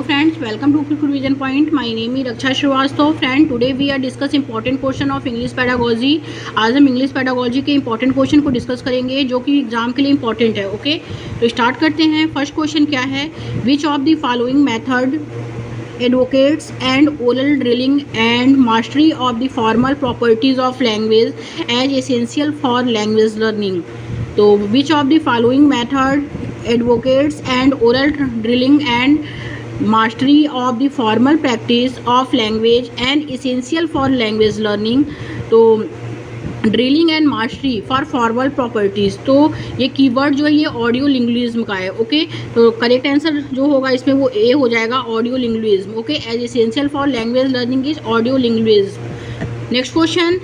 Hello friends, welcome to Quick Revision Point. My name is Raksha Shrivastava. Friend, today we are discuss important question of English pedagogy. आज हम English pedagogy के important question को discuss करेंगे जो कि exam के लिए important है. ओके, तो स्टार्ट करते हैं. फर्स्ट क्वेश्चन क्या है? विच of the following method advocates and oral drilling and mastery of the formal properties of language as essential for language learning. तो which of the following method advocates and oral drilling and mastery of the formal practice of language and essential for language learning. तो drilling and mastery for formal properties, तो ये keyword जो है ये audio linguism का है. Okay, तो correct answer जो होगा इसमें वो ए हो जाएगा, audio lingualism. Okay, as essential for language learning is audio lingualism. Next question,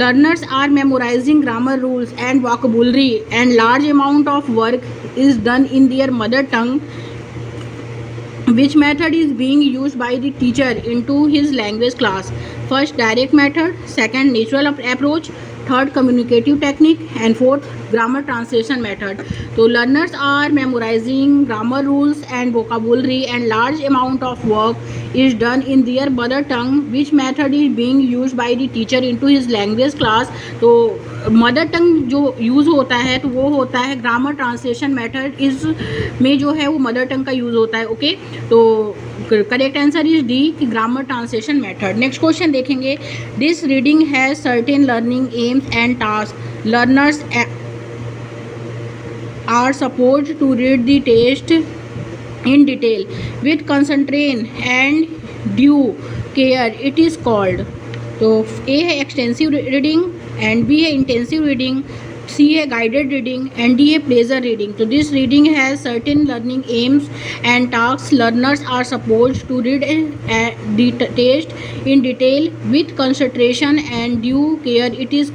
learners are memorizing grammar rules and vocabulary and large amount of work is done in their mother tongue. Which method is being used by the teacher into his language class? First, direct method. Second, natural approach. Third, communicative technique. And fourth, grammar translation method. So learners are memorizing grammar rules and vocabulary and large amount of work is done in their mother tongue. Which method is being used by the teacher into his language class? तो mother tongue जो use होता है तो वो होता है grammar translation method. इस में जो है वो मदर टंग का यूज़ होता है. ओके, तो करेक्ट आंसर इज डी कि grammar translation method. Next question देखेंगे. This reading has certain learning aims and task. Learners are supposed to read the text in detail with concentration and due care. It is called. तो A है extensive reading and B है intensive reading, C है guided reading and D है pleasure reading. तो this reading has certain learning aims and task. Learners are supposed to read the text in detail with concentration and due care. It is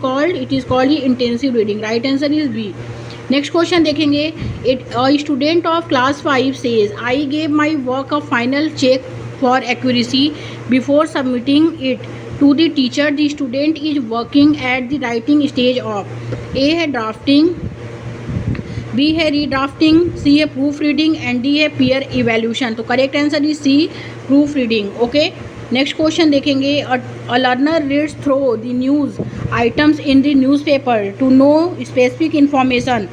called intensive reading. Right answer is B. Next question देखेंगे. Student of class 5 says I gave my work a final check for accuracy before submitting it to the teacher. The student is working at the writing stage of. A है drafting, B है redrafting, C है proof reading and D है peer evaluation. तो correct answer is C, proof reading. Okay, next question देखेंगे. A learner reads through the news items in the newspaper to know specific information.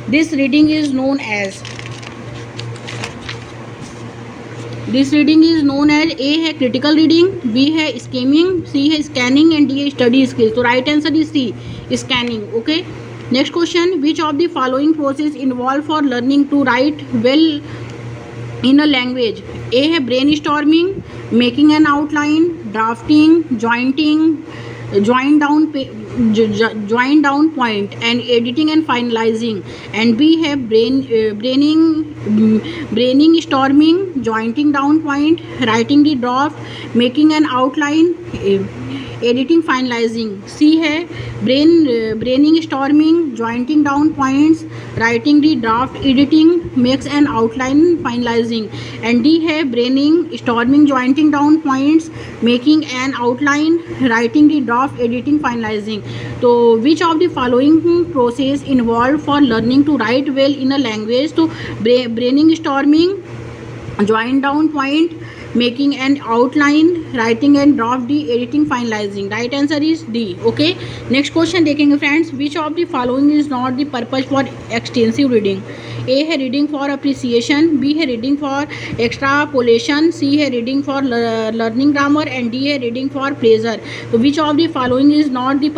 This reading is known as. This reading is known as. A है critical reading, B है skimming, C है scanning and D है study skill. तो right answer is C, scanning. Okay, next question. Which of the following process involve for learning to write well in a language? A है brainstorming, making an outline, drafting, join down point and editing and finalizing. And B है brainstorming, jointing down point, writing the draft, making an outline, editing, finalizing. C है brainstorming, jointing down points, writing the draft, editing, makes an outline, finalizing. And D है brainstorming, jointing down points, making an outline, writing the draft, editing, finalizing. तो which of the following process involved for learning to write well in a language? तो brainstorming, join down point, making an outline, writing and draft, D, editing, finalizing. Right answer is D. Okay, next question देखेंगे friends. which of the following is not the purpose for extensive reading? A है reading for appreciation, B है reading for extrapolation, C है reading for learning grammar and D है reading for pleasure. तो which of the following is not the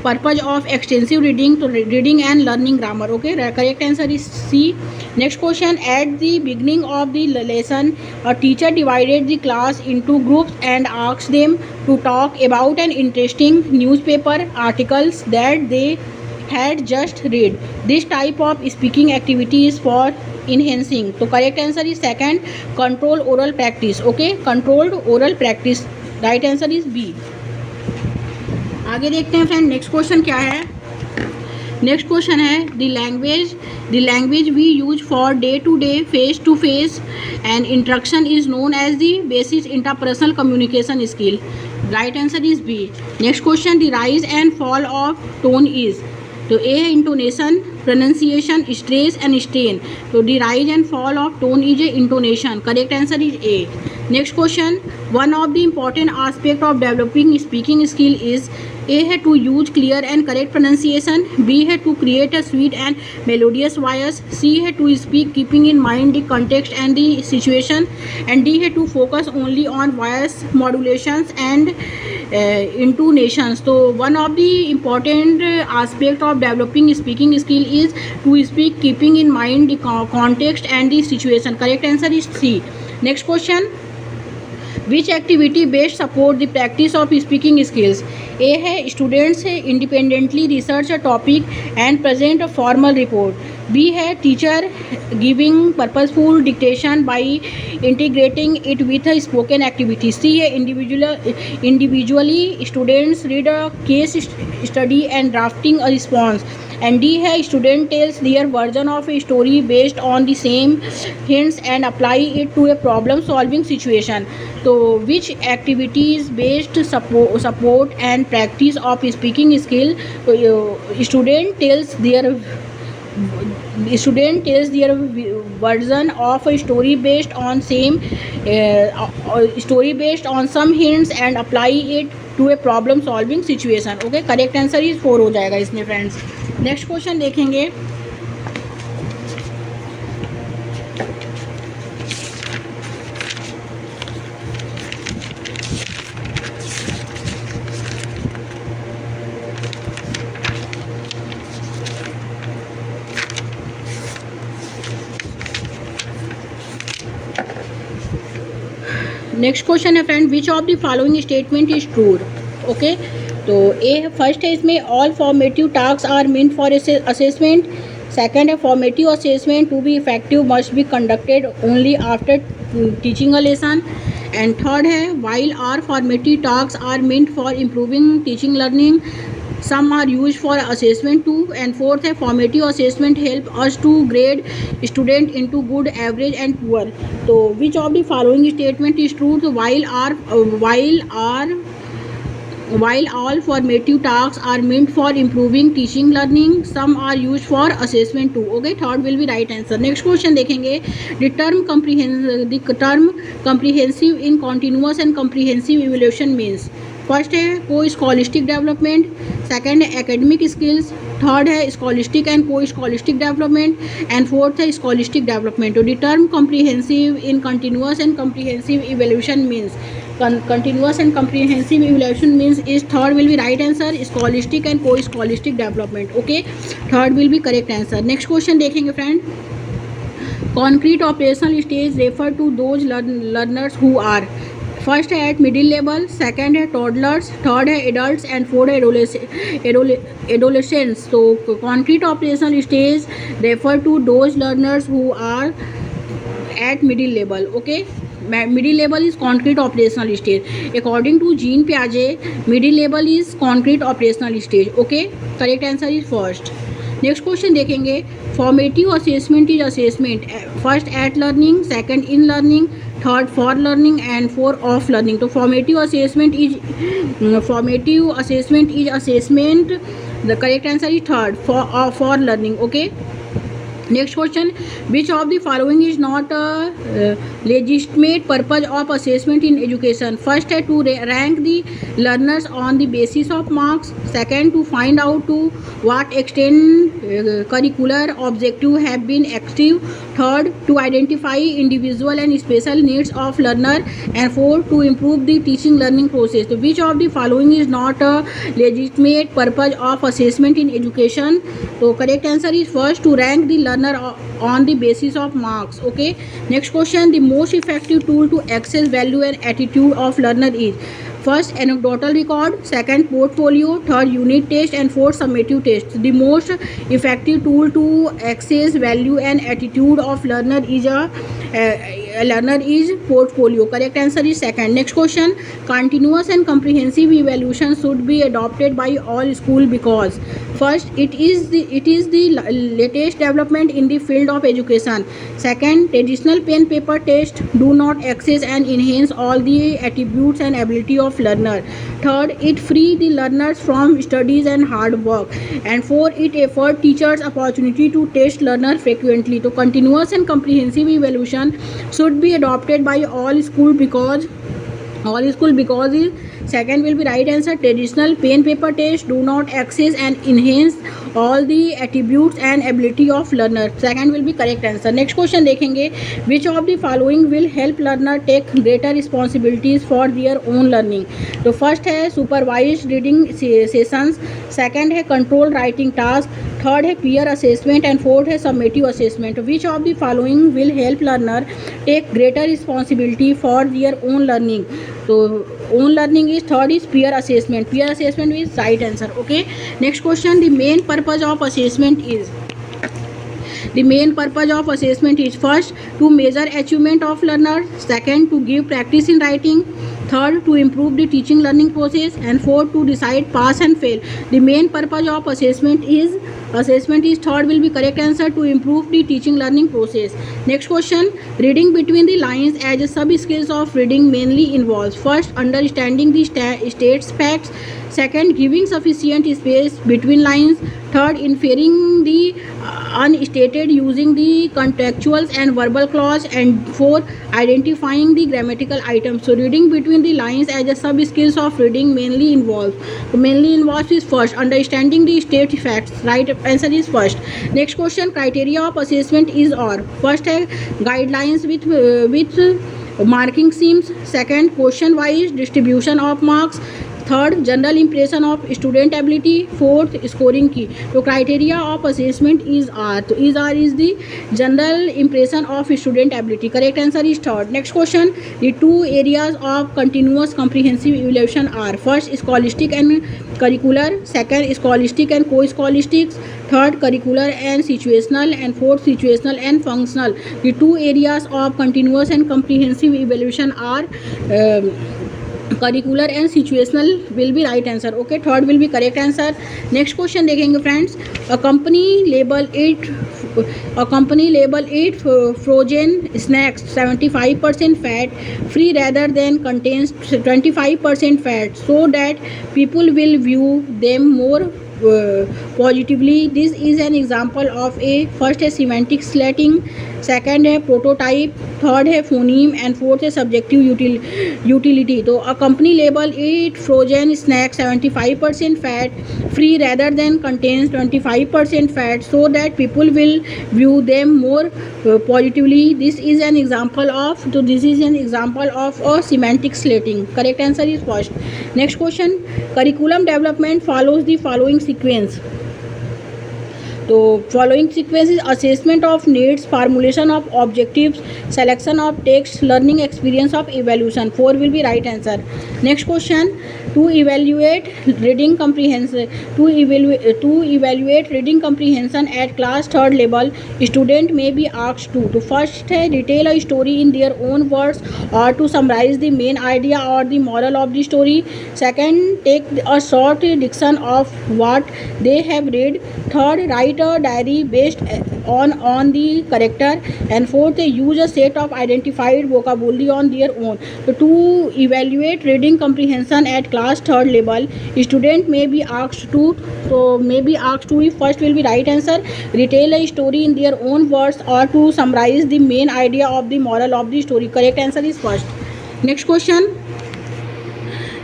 purpose of extensive reading? तो reading and learning grammar. Okay, correct answer is C. Next question. At the beginning of the lesson a teacher divided the class into groups and asked them to talk about an interesting newspaper articles that they had just read. This type of speaking activity is for enhancing. तो correct answer is second, control oral practice. Okay, controlled oral practice. Right answer is B. आगे देखते हैं friend. Next question क्या है? Next question है the language we use for day to day face to face and interaction is known as the basis interpersonal communication skill. Right answer is B. Next question. The rise and fall of tone is. तो A है intonation, pronunciation, stress and strain. So the rise and fall of tone is a intonation. Correct answer is A. Next question. One of the important aspect of developing speaking skill is A है to use clear and correct pronunciation, B है to create a sweet and melodious voice, C है to speak keeping in mind the context and the situation, and D है to focus only on voice modulations and intonations. So one of the important aspect of developing speaking skill is to speak keeping in mind the context and the situation. Correct answer is C. Next question. Which activity best support the practice of speaking skills? A है students है independently research a topic and present a formal report. B है teacher giving purposeful dictation by integrating it with a spoken activity. C है individually students read a case study and drafting a response. And D है student tells their version of a story based on the same hints and apply it to a problem solving situation. So which activities based support and practice of speaking skill? Student tells their version of a story based on some hints and apply it to a problem solving situation. Okay, correct answer is 4 हो जाएगा इसमें friends. Next question देखेंगे. Next question है friend, which of the following statement is true. Okay, तो A first है इसमें all formative task are meant for assessment. Second है formative assessment to be effective must be conducted only after teaching a lesson. And third है while are formative task are meant for improving teaching learning some are used for assessment too. And fourth है formative assessment help us to grade student into good, average and poor. So which of the following statement is true? So while all formative tasks are meant for improving teaching learning, some are used for assessment too. Okay, third will be right answer. Next question देखेंगे. The term comprehensive in continuous and comprehensive evaluation means. First है को scholastic development, second है academic skills, third है scholastic and को scholastic development, and fourth है scholastic development. तो the term comprehensive in continuous and comprehensive evolution means. continuous and comprehensive evaluation means is third will be right answer, scholastic and co scholastic development. Okay, third will be correct answer. Next question देखेंगे friend. concrete operational stage refer to those learners who are. First है at middle level, second है toddlers, third है adults and fourth है adolescents. तो concrete operational stage refer to those learners who are at middle level. Okay, middle level is concrete operational stage. According to Jean Piaget, middle level is concrete operational stage. Okay, correct answer is first. Next question देखेंगे. Formative assessment is assessment first at learning, second in learning, third for learning and four of learning. तो formative assessment is assessment. The correct answer is third for learning. Okay, next question. Which of the following is not legitimate purpose of assessment in education. First है to rank the learners on the basis of marks, second to find out to what extent curricular objective have been achieved, third to identify individual and special needs of learner, and fourth to improve the teaching learning process. So which of the following is not a legitimate purpose of assessment in education? So correct answer is first, to rank the learner on the basis of marks. Okay, next question. The most effective tool to access value and attitude of learner is first anecdotal record, second portfolio, third unit test and fourth summative test. The most effective tool to access value and attitude of learner is portfolio. Correct answer is second. Next question. Continuous and comprehensive evaluation should be adopted by all school because First, it is the latest development in the field of education. Second, traditional pen paper test do not access and enhance all the attributes and ability of learner. Third, it free the learners from studies and hard work. And fourth, it afford teachers opportunity to test learner frequently. So continuous and comprehensive evaluation should be adopted by all school because is second will be right answer. Traditional pen paper test do not access and enhance all the attributes and ability of learner. Second will be correct answer. Next question देखेंगे, which of the following will help learner take greater responsibilities for their own learning. तो first है supervised reading sessions, second है control writing task, third है peer assessment and fourth है summative assessment. Which of the following will help learner take greater responsibility for their own learning. So own learning is third is peer assessment. Peer assessment is right answer. Okay, next question. The main purpose of assessment is first to measure achievement of learner, second to give practice in writing, third to improve the teaching learning process, and fourth to decide pass and fail. The main purpose of assessment is third will be correct answer, to improve the teaching learning process. Next question. Reading between the lines as a sub skills of reading mainly involves first understanding the states facts, second giving sufficient space between lines, third inferring the unstated using the contextuals and verbal clause, and fourth identifying the grammatical items. So reading between the lines as a sub skills of reading mainly involves is first understanding the state facts. Right answer is first. Next question. Criteria of assessment is or first है guidelines with marking schemes, second question wise distribution of marks, third general impression of student ability, fourth scoring key. तो criteria of assessment is R. तो is R is the general impression of student ability. Correct answer is third. Next question. The two areas of continuous comprehensive evaluation are first scholastic and curricular, second scholastic and co-scholastic, third curricular and situational, and fourth situational and functional. The two areas of continuous and comprehensive evaluation are curricular and situational will be right answer. Okay, third will be correct answer. Next question देखेंगे friends. A company label it frozen snacks 75% fat free rather than contains 25% fat, so that people will view them more positively. This is an example of a first है semantic slating, second है prototype, third है phoneme, and fourth है subjective utility. तो a company label it frozen snack 75% fat free rather than contains 25% fat, so that people will view them more positively. This is an example of a semantic slating. Correct answer is first. Next question. Curriculum development follows the following sequence. तो following sequence is assessment of needs, formulation of objectives, selection of text, learning experience of evaluation. 4 will be right answer. Next question. To evaluate reading comprehension at class third level, student may be asked to first retell a story in their own words or to summarize the main idea or the moral of the story. Second, take a short diction of what they have read. Third, write a diary based on the character. And fourth, use a set of identified vocabulary on their own. So to evaluate reading comprehension at class third level, student may be asked to if first will be right answer, retell a story in their own words or to summarize the main idea of the moral of the story. Correct answer is first. Next question.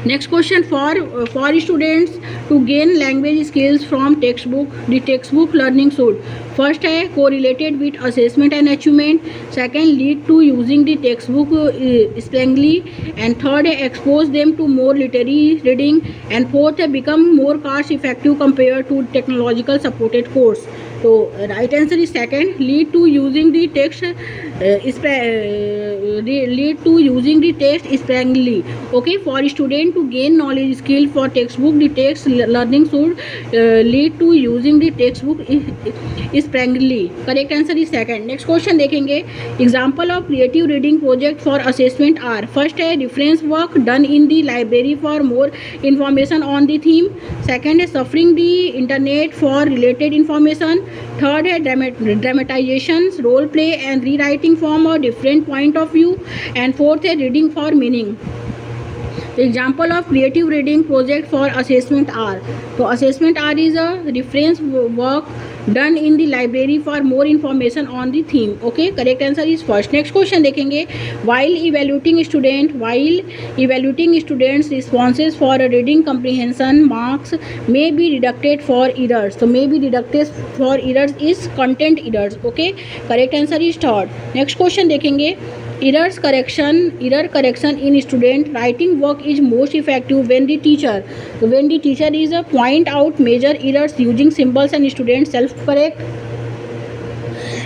For students to gain language skills from textbook, the textbook learning should first है correlated with assessment and achievement, second lead to using the textbook sparingly, and third है expose them to more literary reading, and fourth है become more cost effective compared to technological supported course. So right answer is second, lead to using the text lead to using the text sparingly. Okay, for student to gain knowledge skill for textbook, the text learning should lead to using the textbook sparingly. Correct answer is second. Next question देखेंगे. Example of creative reading project for assessment are: first है reference work done in the library for more information on the theme. Second है suffering the internet for related information. Third है dramatizations, role play and rewriting from a different point of view. And fourth है reading for meaning. The example of creative reading project for assessment are: so assessment R is a reference work done in the library for more information on the theme. Okay, correct answer is first. Next question देखेंगे. While evaluating students responses for a reading comprehension, marks may be deducted for errors. So may be deducted for errors is content errors. Okay, correct answer is third. Next question देखेंगे. Error correction in student writing work is most effective when the teacher is point out major errors using symbols and students self correct.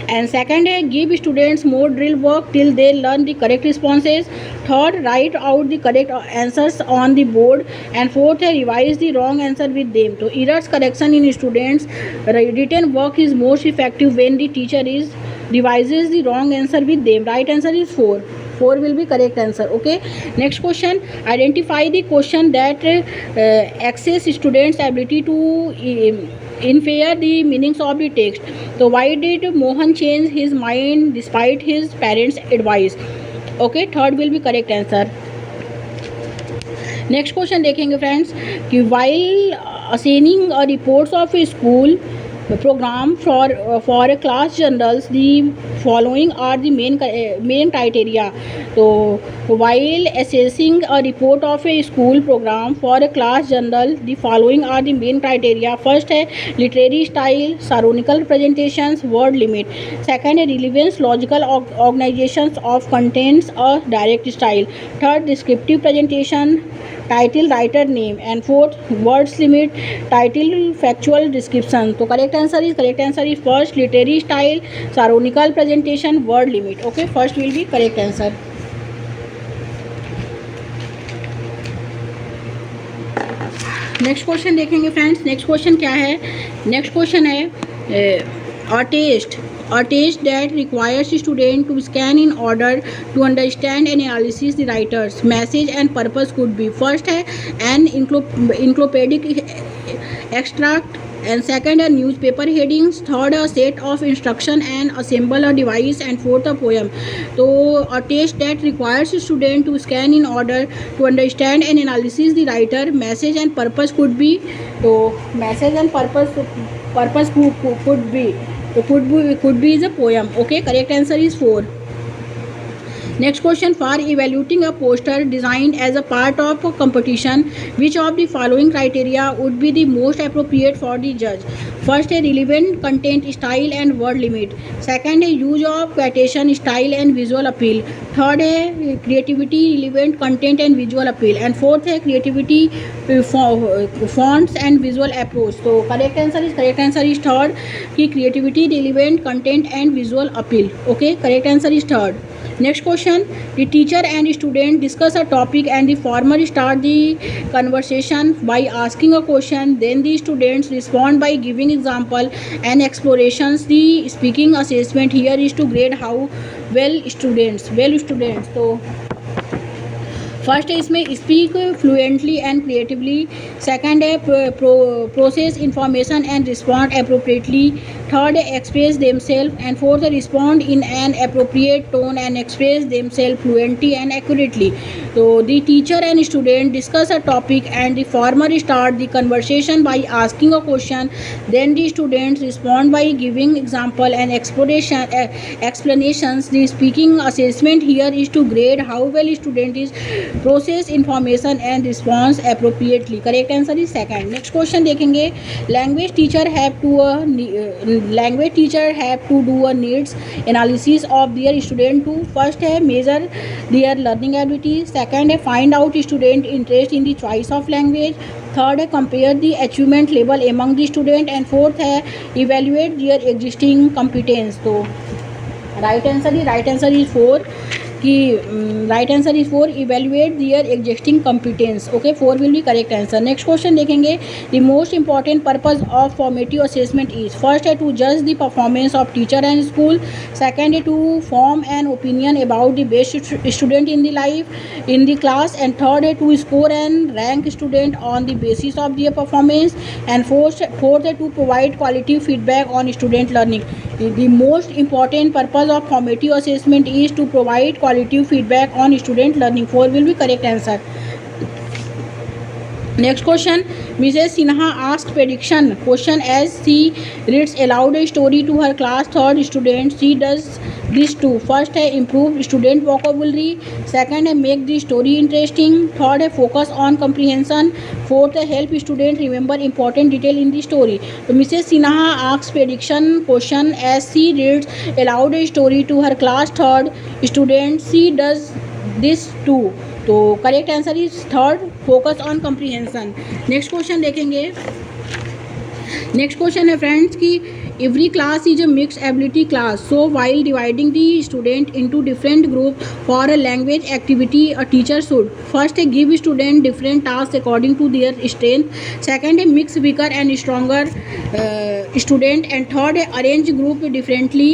And second है give students more drill work till they learn the correct responses. Third, write out the correct answers on the board. And fourth है revise the wrong answer with them. So errors correction in students written work is most effective when the teacher is revises the wrong answer with them. Right answer is 4. 4 will be correct answer. Okay, next question. Identify the question that access students ability to infer the meanings of the text. So why did Mohan change his mind despite his parents advice? Okay, third will be correct answer. Next question देखेंगे friends कि while assessing reports of a school program for a class journals, the following are the main criteria. So while assessing a report of a school program for a class journal, the following are the main criteria. First है literary style, saronical presentations, word limit. Second है relevance, logical organizations of contents, a direct style. Third, descriptive presentation, title, writer name. And fourth, words limit, title, factual description. So correct answer is first, literary style, saronical presentation, word limit. Okay, first will be correct answer. Next question देखेंगे friends. Next question क्या है? Next question है a test that requires student to scan in order to understand and analysis the writer's message and purpose could be: first है an encyclopedic extract, and second a newspaper headings, third a set of instruction and assemble a device, and fourth a poem. So a test that requires student to scan in order to understand and analysis the writer message and purpose could be. So message and purpose could be. So could be is a poem. Okay, correct answer is 4. Next question. For evaluating a poster designed as a part of a competition, which of the following criteria would be the most appropriate for the judge? First है relevant content, style and word limit. Second है use of quotation, style and visual appeal. Third है creativity, relevant content and visual appeal. And fourth है creativity, fonts and visual approach. So correct answer is third कि creativity, relevant content and visual appeal. Okay, correct answer is third. Next question. The teacher and student discuss a topic and the former start the conversation by asking a question. Then the students respond by giving example and explorations. The speaking assessment here is to grade how well students. So first है इसमें speak fluently and creatively. Second है process information and respond appropriately. Third है express themself. And fourth है respond in an appropriate tone and express themself fluently and accurately. तो the teacher and student discuss a topic and the former start the conversation by asking a question. Then the students respond by giving example and explanations. The speaking assessment here is to grade how well student is process information and response appropriately. Correct answer is second. Next question देखेंगे. Language teacher have to do a needs analysis of their student to first है measure their learning ability. Second है find out student interest in the choice of language. Third है compare the achievement level among the student. And fourth है evaluate their existing competence. तो right answer is 4 कि right answer is 4, evaluate their existing competence. Okay, 4 will be correct answer. Next question देखेंगे. The most important purpose of formative assessment is. First है to जज the performance of teacher and school. Second है to form an opinion about the best student in the life in the class, and third है to score and rank student on the basis of their performance, and fourth है to provide quality feedback on student learning. The most important purpose of formative assessment is to provide quality feedback on student learning. 4 will be correct answer. Next question. Mrs. Sinha asked prediction question as she reads aloud a story to her class third student. She does this too. First है improve student vocabulary. Second है make the story interesting. Third है focus on comprehension. Fourth है help student remember important detail in the story. So Mrs. Sinha asks prediction question as she reads aloud a story to her class third student. She does this too. तो correct answer is third, focus on comprehension. Next question देखेंगे. Next question है friends कि every class is a mix ability class. So while dividing the student into different group for a language activity a teacher should. First है give student different task according to their strength. Second है mix weaker and stronger student. And third है arrange group differently.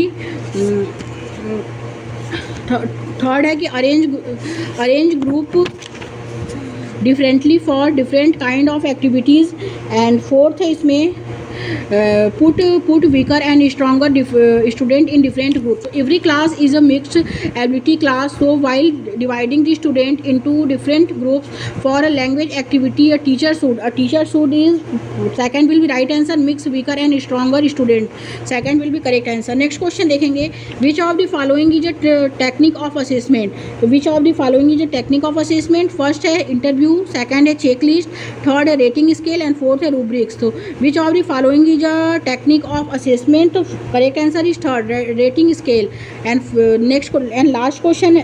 Third है कि arrange group differently for different kind of activities. And fourth है इसमें put weaker and stronger student in different groups. So every class is a mixed ability class. So while dividing the student into different groups for a language activity, a teacher should is second will be right answer, mixed weaker and stronger student. Second will be correct answer. Next question देखेंगे. Which of the following is a technique of assessment? So which of the following is a technique of assessment? First है interview, second है checklist, third है rating scale, and fourth है rubrics. So which of the following is a technique of assessment? So correct answer is third, rating scale. And next and last question,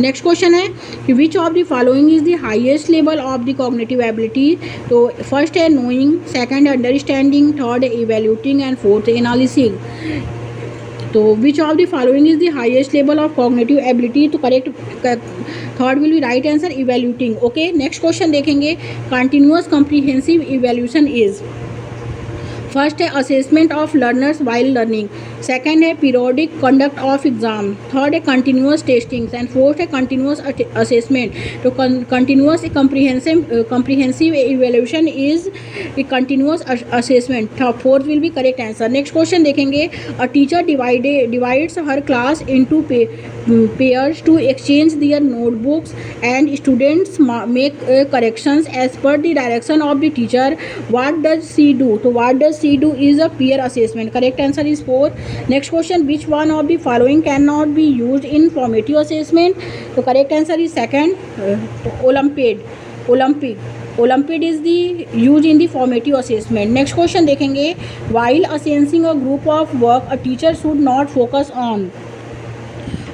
next question है कि which of the following is the highest level of the cognitive ability? तो first है knowing, second है understanding, third है evaluating, and fourth है analyzing. तो which of the following is the highest level of cognitive ability? तो correct third will be right answer, evaluating. Okay, next question देखेंगे. Continuous comprehensive evaluation is. First है assessment of learners while learning. Second है periodic conduct of exam. Third है continuous testing. And fourth है continuous assessment. तो continuous comprehensive evaluation is continuous assessment. Fourth will be correct answer. Next question देखेंगे. A teacher divides her class into pairs to exchange their notebooks, and students make corrections as per the direction of the teacher. What does she do? So what does she do is a peer assessment. Correct answer is 4. Next question. Which one of the following cannot be used in formative assessment? So correct answer is second, Olympic is the used in the formative assessment. Next question देखेंगे. While assessing a group of work, a teacher should not focus on.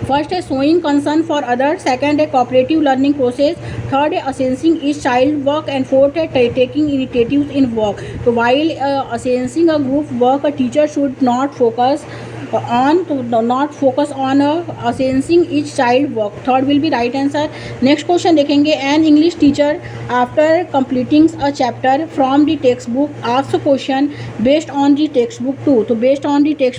First है showing concern for other. Second है cooperative learning process. Third है assessing each child work. And fourth है taking initiatives in work. तो while assessing a group work, a teacher should not focus on assessing each child work. Third will be right answer. Next question देखेंगे. An English teacher after completing a chapter from the textbook asks a question based on the textbook too. तो based on the textbook